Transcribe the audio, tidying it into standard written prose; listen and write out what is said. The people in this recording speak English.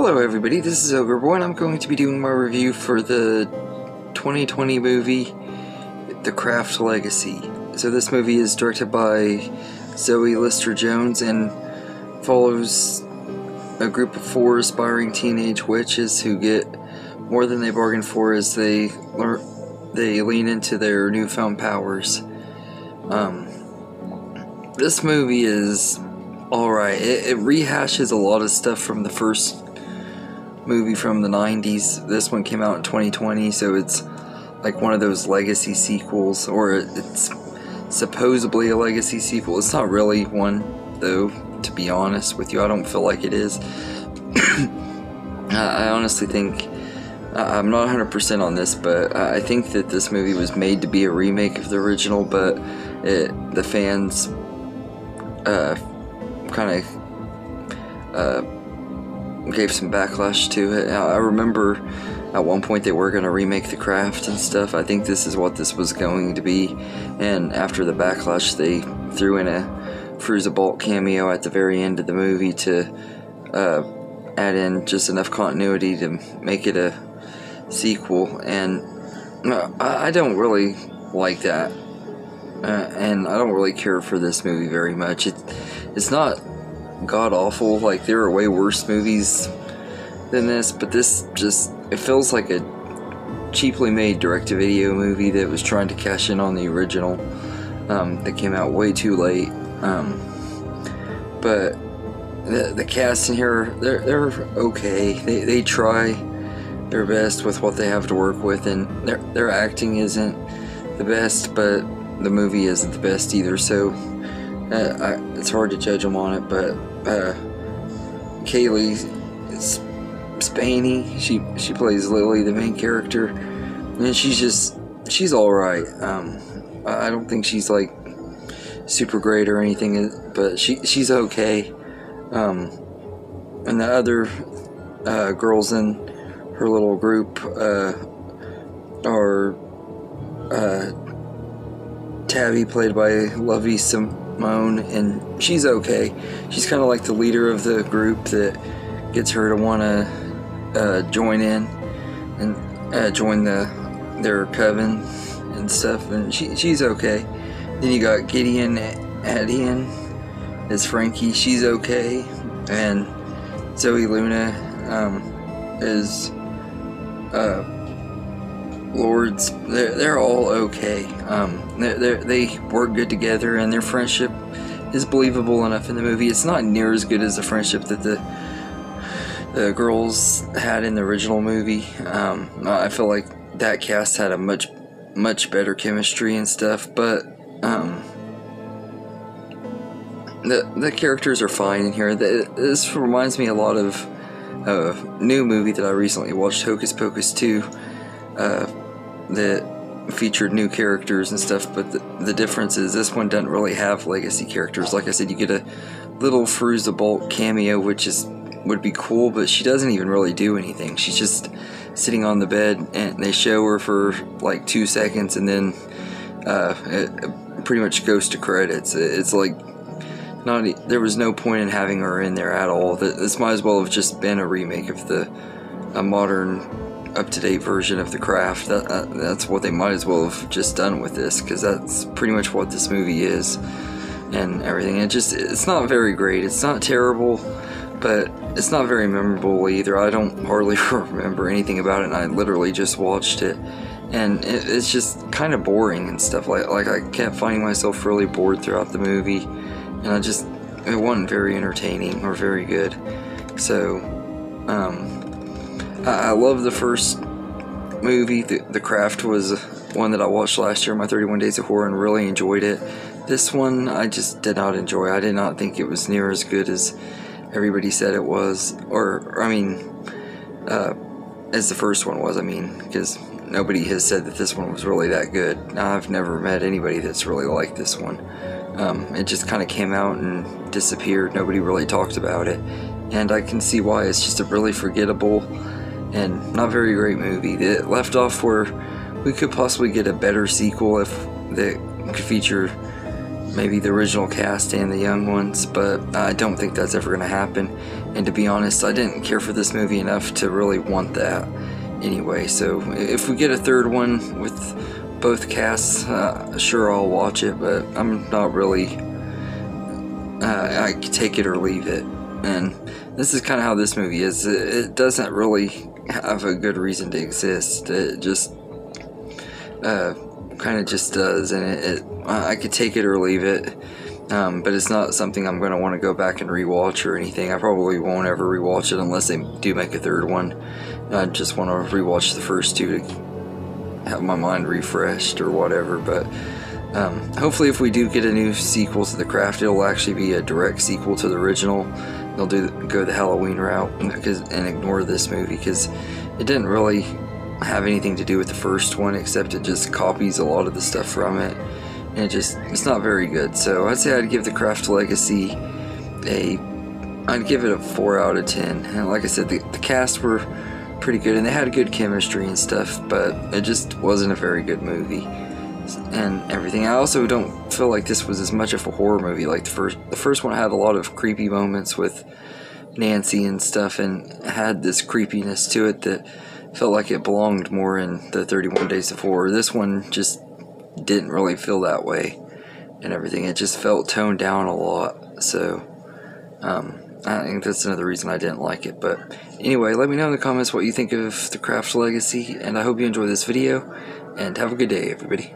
Hello everybody, this is Ogreboy and I'm going to be doing my review for the 2020 movie The Craft Legacy. So this movie is directed by Zoe Lister-Jones and follows a group of 4 aspiring teenage witches who get more than they bargained for as they lean into their newfound powers. This movie is alright. It rehashes a lot of stuff from the first movie from the 90s. This one came out in 2020, so it's like one of those legacy sequels, or it's supposedly a legacy sequel. It's not really one, though, to be honest with you. I don't feel like it is. I honestly think, I'm not 100% on this, but I think that this movie was made to be a remake of the original, but the fans kind of gave some backlash to it. I remember at one point they were going to remake The Craft and stuff. I think this is what this was going to be, and after the backlash they threw in a Fairuza Balk cameo at the very end of the movie to add in just enough continuity to make it a sequel, and I don't really like that, and I don't really care for this movie very much. It's not god-awful. Like, there are way worse movies than this, but this just, it feels like a cheaply made direct-to-video movie that was trying to cash in on the original that came out way too late. But the cast in here, they're okay. They try their best with what they have to work with, and their acting isn't the best, but the movie isn't the best either, so it's hard to judge them on it. But Cailee Spaeny, she plays Lily, the main character, and she's alright. I don't think she's like super great or anything, but she's okay. And the other girls in her little group are Tabby, played by Lovie Simone, and she's okay. She's kind of like the leader of the group that gets her to want to join in and join their coven and stuff, and she's okay. Then you got Gideon Adian as Frankie, she's okay, and Zoe Luna is Lourdes. They're all okay. They work good together, and their friendship is believable enough in the movie. It's not near as good as the friendship that the girls had in the original movie. I feel like that cast had a much better chemistry and stuff, but the characters are fine in here. This reminds me a lot of a new movie that I recently watched, Hocus Pocus 2, that featured new characters and stuff, but the difference is this one doesn't really have legacy characters. Like I said, you get a little Fairuza Balk cameo, which would be cool, but she doesn't even really do anything. She's just sitting on the bed, and they show her for like 2 seconds, and then it pretty much goes to credits. It's like there was no point in having her in there at all. This might as well have just been a remake of a modern, up-to-date version of The Craft. That's what they might as well have just done with this, because that's pretty much what this movie is and everything. It's not very great. It's not terrible, but it's not very memorable either. I don't hardly remember anything about it, and I literally just watched it, and it's just kind of boring and stuff. Like I kept finding myself really bored throughout the movie, and it wasn't very entertaining or very good. So I love the first movie. The Craft was one that I watched last year, my 31 Days of Horror, and really enjoyed it. This one I just did not enjoy. I did not think it was near as good as everybody said it was, as the first one was, because nobody has said that this one was really that good. I've never met anybody that's really liked this one. It just kind of came out and disappeared. Nobody really talked about it, and I can see why. It's just a really forgettable and not very great movie. It left off where we could possibly get a better sequel that could feature maybe the original cast and the young ones, but I don't think that's ever going to happen. And to be honest, I didn't care for this movie enough to really want that anyway. So if we get a third one with both casts, sure, I'll watch it, but I'm not really, I could take it or leave it. And this is kind of how this movie is. It doesn't really have a good reason to exist. It just kind of just does, and I could take it or leave it, but it's not something I'm going to want to go back and rewatch or anything. I probably won't ever rewatch it unless they do make a third one. I just want to rewatch the first two to have my mind refreshed or whatever. But hopefully if we do get a new sequel to The Craft, it'll actually be a direct sequel to the original. They'll go the Halloween route and ignore this movie, because it didn't really have anything to do with the first one, except it just copies a lot of the stuff from it, and it's not very good. So I'd say I'd give The Craft Legacy I'd give it a 4 out of 10. And like I said, the cast were pretty good, and they had good chemistry and stuff, but it just wasn't a very good movie and everything. I also don't feel like this was as much of a horror movie like the first one. Had a lot of creepy moments with Nancy and stuff, and had this creepiness to it that felt like it belonged more in the 31 Days of Horror. This one just didn't really feel that way and everything. It just felt toned down a lot. So I think that's another reason I didn't like it. But anyway, let me know in the comments what you think of The Craft Legacy, and I hope you enjoy this video, and have a good day, everybody.